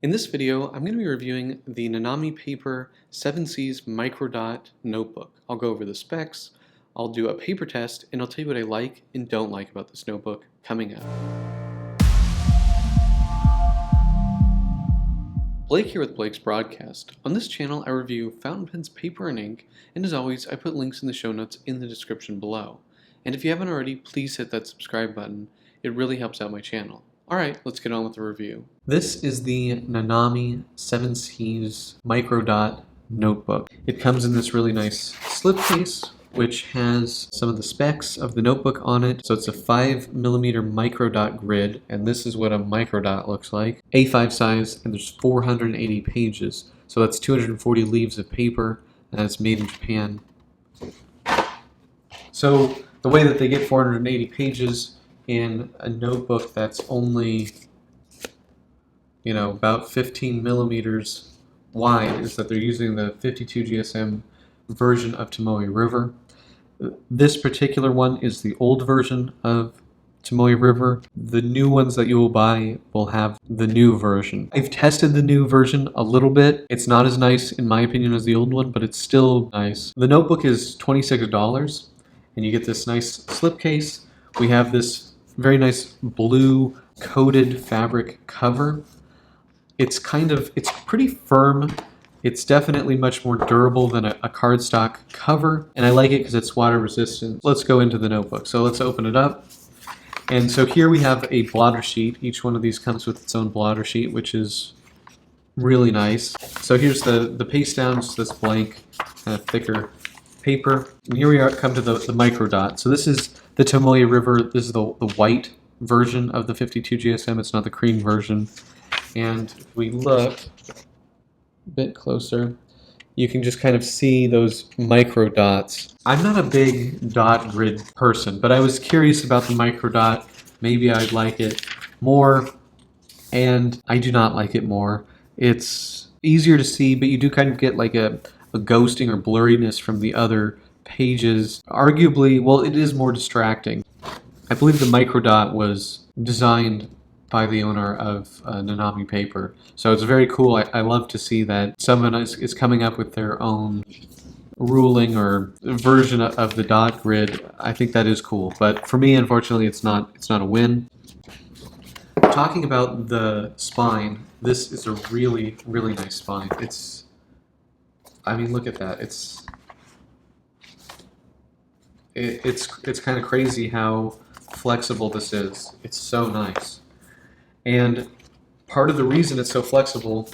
In this video, I'm going to be reviewing the Nanami Paper 7C's MicroDot notebook. I'll go over the specs, I'll do a paper test, and I'll tell you what I like and don't like about this notebook coming up. Blake here with Blake's Broadcast. On this channel, I review fountain pens, paper, and ink, and as always, I put links in the show notes in the description below. And if you haven't already, please hit that subscribe button. It really helps out my channel. Alright, let's get on with the review. This is the Nanami 7C's MicroDot notebook. It comes in this really nice slipcase, which has some of the specs of the notebook on it. So it's a 5mm MicroDot grid, and this is what a MicroDot looks like. A5 size, and there's 480 pages. So that's 240 leaves of paper, and it's made in Japan. So the way that they get 480 pages in a notebook that's only, about 15 millimeters wide is that they're using the 52 GSM version of Tomoe River. This particular one is the old version of Tomoe River. The new ones that you will buy will have the new version. I've tested the new version a little bit. It's not as nice, in my opinion, as the old one, but it's still nice. The notebook is $26, and you get this nice slipcase. We have this very nice blue coated fabric cover. It's pretty firm. It's definitely much more durable than a cardstock cover, and I like it because it's water resistant. Let's go into the notebook. So let's open it up. And so here we have a blotter sheet. Each one of these comes with its own blotter sheet, which is really nice. So here's the paste down, just this blank, kind of thicker paper. And here we come to the MicroDot. So this is the Tomoe River. This is the white version of the 52 GSM. It's not the cream version. And if we look a bit closer, you can just kind of see those micro dots. I'm not a big dot grid person, but I was curious about the MicroDot. Maybe I'd like it more, and I do not like it more. It's easier to see, but you do kind of get like a ghosting or blurriness from the other pages. Arguably, well, it is more distracting. I believe the MicroDot was designed by the owner of Nanami Paper. So it's very cool. I love to see that someone is coming up with their own ruling or version of the dot grid. I think that is cool. But for me, unfortunately, it's not a win. Talking about the spine, this is a really, really nice spine. Look at that. It's kind of crazy how flexible this is. It's so nice. And part of the reason it's so flexible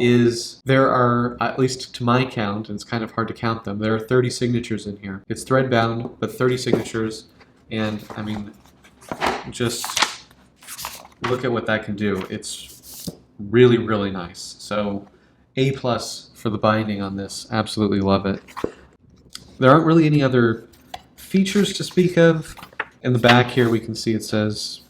is there are, at least to my count, and it's kind of hard to count them, there are 30 signatures in here. It's thread bound, but 30 signatures, and just look at what that can do. It's really, really nice. So A+ for the binding on this. Absolutely love it. There aren't really any other features to speak of. In the back here we can see it says,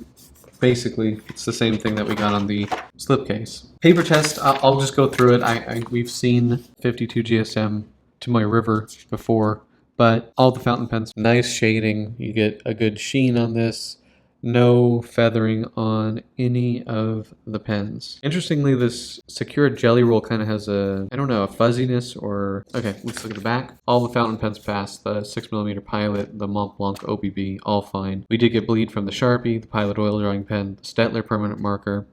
basically, it's the same thing that we got on the slipcase. Paper test, I'll just go through it. We've seen 52 GSM Tomoe River before, but all the fountain pens, nice shading. You get a good sheen on this. No feathering on any of the pens. Interestingly, this Secure Jelly Roll kind of has a fuzziness or... Okay, let's look at the back. All the fountain pens pass. The 6mm Pilot, the Mont Blanc OBB, all fine. We did get bleed from the Sharpie, the Pilot oil drawing pen, the Stettler permanent marker,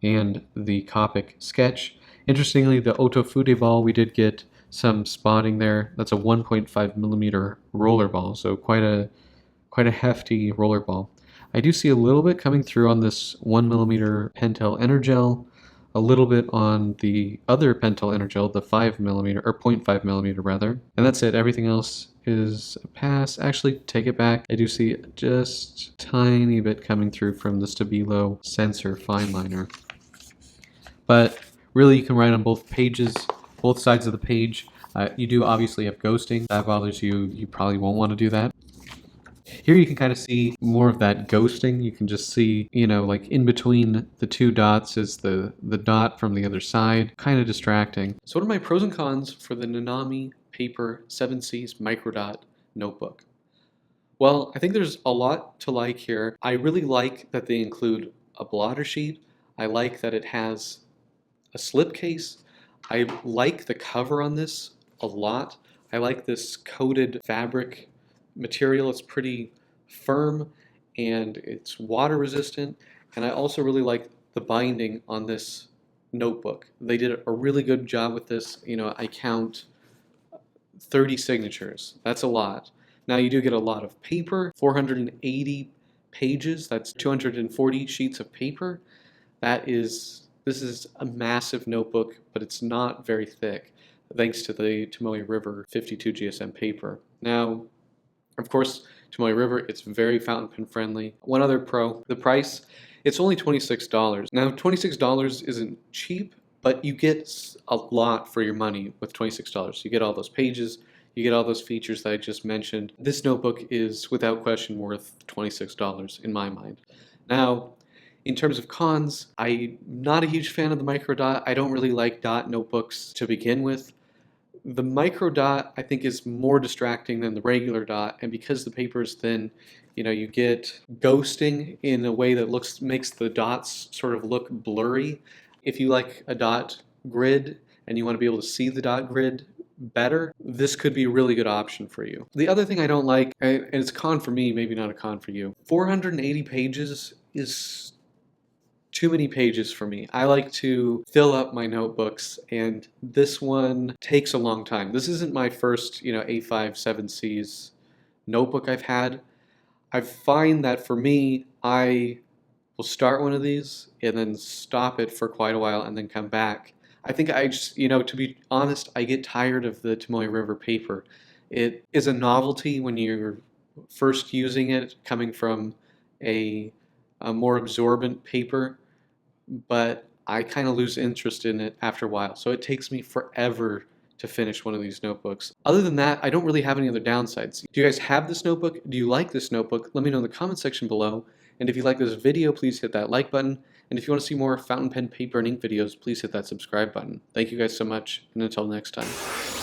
and the Copic sketch. Interestingly, the Otofude ball, we did get some spotting there. That's a 1.5mm roller ball, so quite a hefty roller ball. I do see a little bit coming through on this 1mm Pentel Energel, a little bit on the other Pentel Energel, the 5mm, or 0.5mm rather. And that's it. Everything else is a pass. Actually, take it back. I do see just a tiny bit coming through from the Stabilo Sensor fine liner. But really, you can write on both pages, both sides of the page. You do obviously have ghosting. If that bothers you, you probably won't want to do that. Here you can kind of see more of that ghosting. You can just see, like in between the two dots is the dot from the other side. Kind of distracting. So what are my pros and cons for the Nanami Paper 7C's MicroDot notebook? Well, I think there's a lot to like here. I really like that they include a blotter sheet. I like that it has a slipcase. I like the cover on this a lot. I like this coated fabric material. It's pretty firm and it's water resistant. And I also really like the binding on this notebook. They did a really good job with this. You know, I count 30 signatures. That's a lot. Now you do get a lot of paper, 480 pages. That's 240 sheets of paper. This is a massive notebook, but it's not very thick, thanks to the Tomoe River 52 GSM paper. Now, of course, Tomoe River, it's very fountain pen friendly. One other pro, the price, it's only $26. Now, $26 isn't cheap, but you get a lot for your money with $26. You get all those pages, you get all those features that I just mentioned. This notebook is without question worth $26 in my mind. Now, in terms of cons, I'm not a huge fan of the MicroDot. I don't really like dot notebooks to begin with. The MicroDot, I think, is more distracting than the regular dot, and because the paper is thin, you know, you get ghosting in a way that makes the dots sort of look blurry. If you like a dot grid and you want to be able to see the dot grid better, this could be a really good option for you. The other thing I don't like, and it's a con for me, maybe not a con for you, 480 pages is too many pages for me. I like to fill up my notebooks, and this one takes a long time. This isn't my first, you know, A5 7Cs notebook I've had. I find that for me, I will start one of these and then stop it for quite a while and then come back. I think I just, you know, to be honest, I get tired of the Tomoe River paper. It is a novelty when you're first using it, coming from a more absorbent paper, but I kind of lose interest in it after a while. So it takes me forever to finish one of these notebooks. Other than that, I don't really have any other downsides. Do you guys have this notebook? Do you like this notebook? Let me know in the comment section below. And if you like this video, please hit that like button. And if you want to see more fountain pen, paper, and ink videos, please hit that subscribe button. Thank you guys so much, and until next time.